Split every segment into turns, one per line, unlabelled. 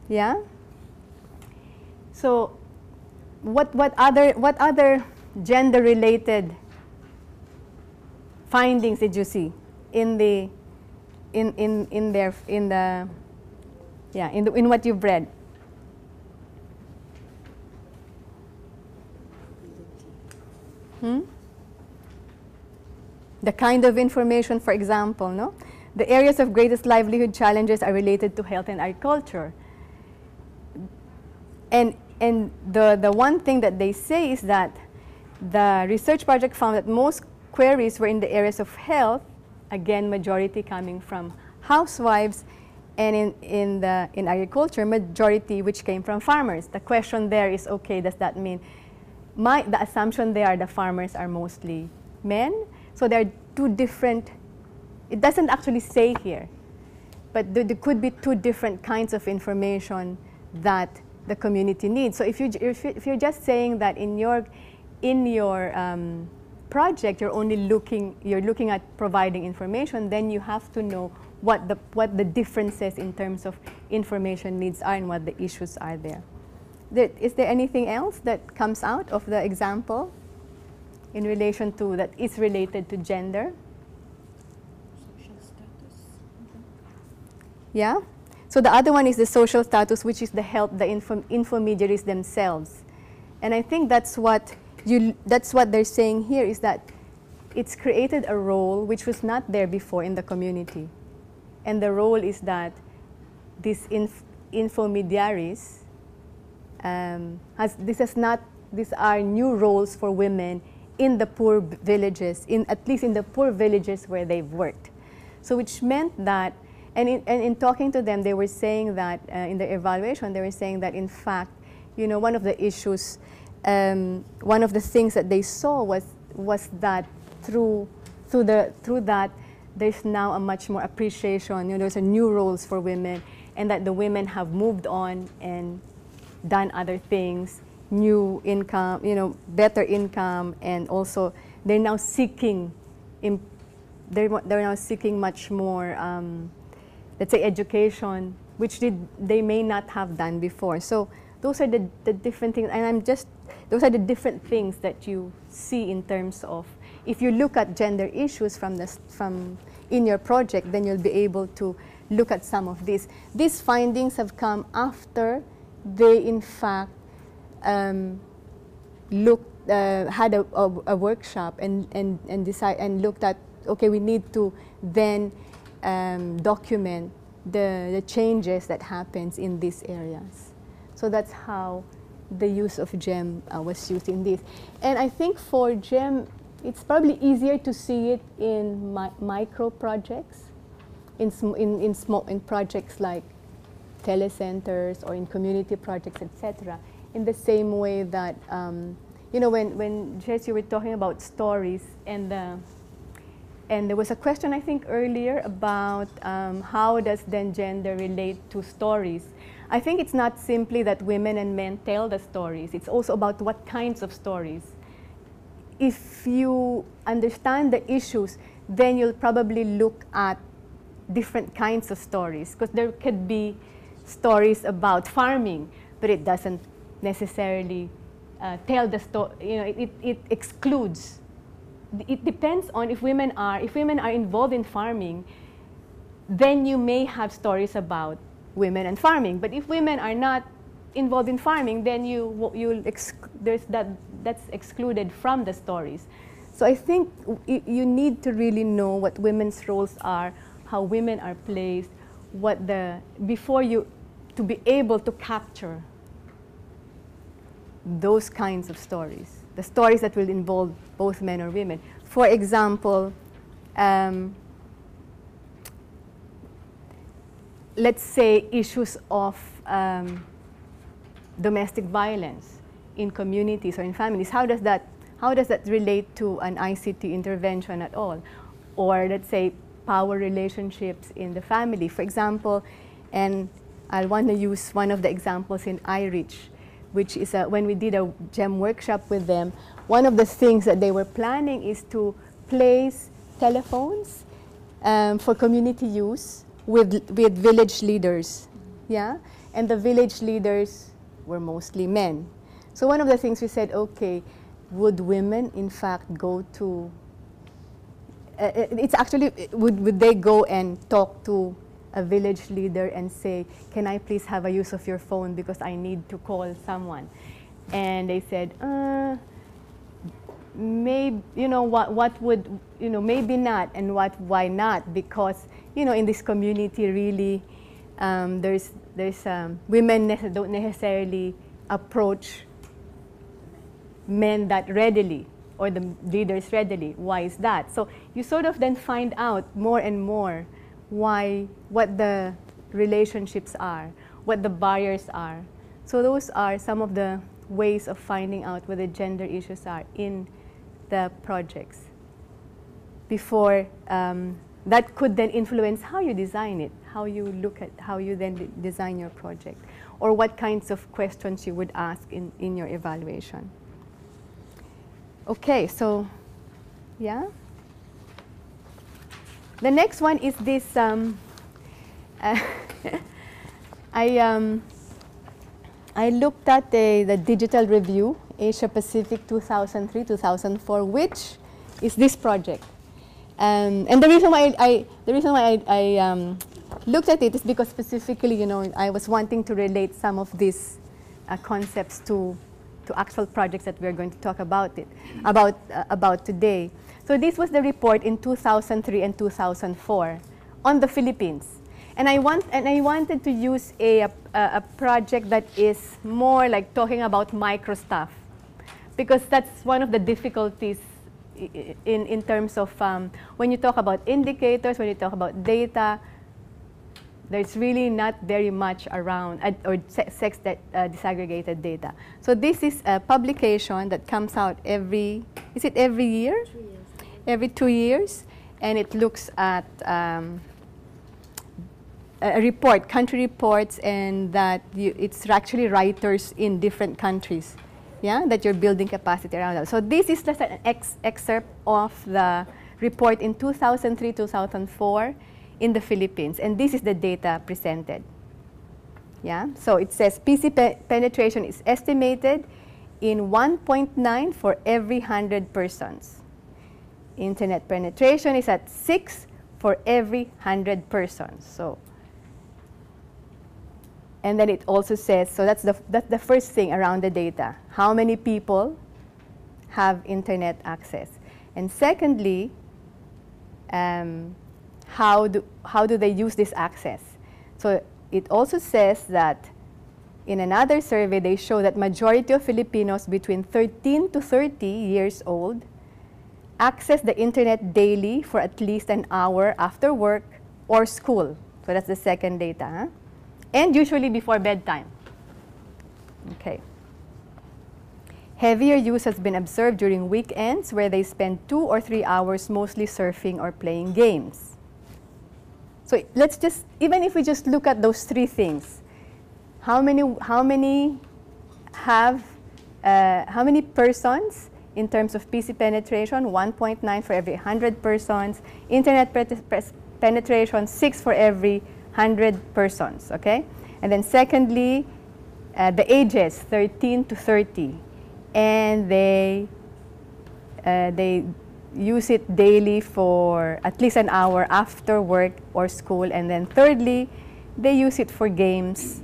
Yeah? So what other gender-related findings did you see in the in what you've read? The kind of information, for example, no? The areas of greatest livelihood challenges are related to health and agriculture. And the one thing that they say is that the research project found that most queries were in the areas of health, again, majority coming from housewives, and in agriculture, majority which came from farmers. The question there is, okay, does that mean the assumption there, the farmers are mostly men? So there are two different, it doesn't actually say here, but there could be two different kinds of information that the community needs. So if you're just saying that in your project you're looking at providing information, then you have to know what the differences in terms of information needs are and what the issues are there. Is there anything else that comes out of the example in relation to that is related to gender?
Social status.
Yeah. So the other one is the social status, which is the intermediaries themselves, and I think that's what they're saying here, is that it's created a role which was not there before in the community, and the role is that these intermediaries these are new roles for women in the poor villages, at least in the poor villages where they've worked. So which meant that, and in talking to them, they were saying that in the evaluation, they were saying that in fact, one of the issues, one of the things that they saw was that through that, there's now a much more appreciation. There's a new roles for women, and that the women have moved on and done other things, new income, better income, and also they're now seeking much more, let's say, education, which they may not have done before. So those are the different things, and those are the different things that you see in terms of, if you look at gender issues from in your project, then you'll be able to look at some of these. These findings have come after they, in fact, had a workshop and decide and looked at, okay, we need to then document the changes that happens in these areas. So that's how the use of GEM was used in this. And I think for GEM, it's probably easier to see it in micro projects, in projects like telecenters or in community projects, etc. In the same way that, when Jess, you were talking about stories, and there was a question, I think, earlier about how does then gender relate to stories. I think it's not simply that women and men tell the stories. It's also about what kinds of stories. If you understand the issues, then you'll probably look at different kinds of stories, because there could be stories about farming, but it doesn't necessarily tell the story. It excludes. It depends on if women are involved in farming, then you may have stories about women and farming. But if women are not involved in farming, then that's excluded from the stories. So I think you need to really know what women's roles are, how women are placed, to be able to capture those kinds of stories, the stories that will involve both men or women. For example, let's say issues of domestic violence in communities or in families. How does that relate to an ICT intervention at all? Or let's say power relationships in the family, for example. And I want to use one of the examples in iReach, which is when we did a GEM workshop with them. One of the things that they were planning is to place telephones for community use with village leaders yeah, and the village leaders were mostly men. So one of the things we said, okay, would women in fact go to, it's actually, would they go and talk to a village leader and say, can I please have a use of your phone because I need to call someone? And they said, maybe, you know, what would, you know, maybe not, and why not? Because, you know, in this community really, there's women don't necessarily approach men that readily, or the leaders readily. Why is that? So you sort of then find out more and more what the relationships are, what the barriers are. So those are some of the ways of finding out what the gender issues are in the projects. Before, that could then influence how you design it, how you look at, how you then design your project, or what kinds of questions you would ask in your evaluation. Okay, so, yeah. The next one is this, I looked at the digital review, Asia Pacific 2003-2004, which is this project. And the reason why I looked at it is because specifically, you know, I was wanting to relate some of these concepts to actual projects that we're going to talk about today. So this was the report in 2003 and 2004 on the Philippines. And I wanted to use a project that is more like talking about micro stuff, because that's one of the difficulties in terms of when you talk about indicators, when you talk about data, there's really not very much around, or sex disaggregated data. So this is a publication that comes out every year?
2 years.
Every 2 years, and it looks at a report, country reports, and that it's actually writers in different countries, yeah, that you're building capacity around that. So this is just an excerpt of the report in 2003-2004 in the Philippines, and this is the data presented. Yeah, so it says PC penetration is estimated in 1.9 for every 100 persons. Internet penetration is at 6 for every 100 persons. So, and then it also says, so that's the first thing around the data. How many people have internet access? And secondly, how do they use this access? So it also says that in another survey, they show that majority of Filipinos between 13 to 30 years old access the internet daily for at least an hour after work or school. So that's the second data. Huh? And usually before bedtime. Okay. Heavier use has been observed during weekends where they spend 2 or 3 hours mostly surfing or playing games. So let's just, even if we just look at those three things, how many persons in terms of PC penetration? 1.9 for every 100 persons. Internet penetration, 6 for every 100 persons, okay? And then secondly, the ages, 13 to 30. And they use it daily for at least an hour after work or school. And then thirdly, they use it for games.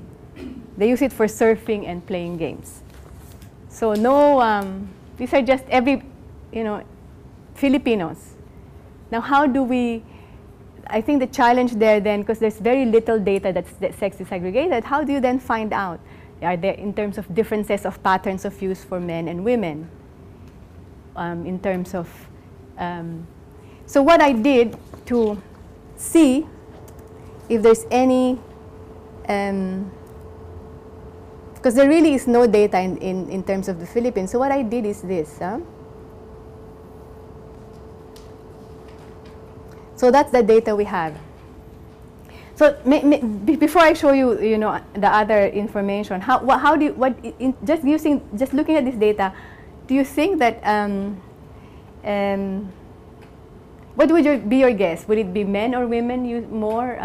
They use it for surfing and playing games. So no, these are just Filipinos. Now how do we, I think the challenge there then, because there's very little data that's sex disaggregated, how do you then find out? Are there, in terms of differences of patterns of use for men and women? In terms of, so what I did to see if there's any, because there really is no data in terms of the Philippines. So what I did is this. So that's the data we have. So before I show you, the other information, just looking at this data, do you think that what would be your guess? Would it be men or women use more?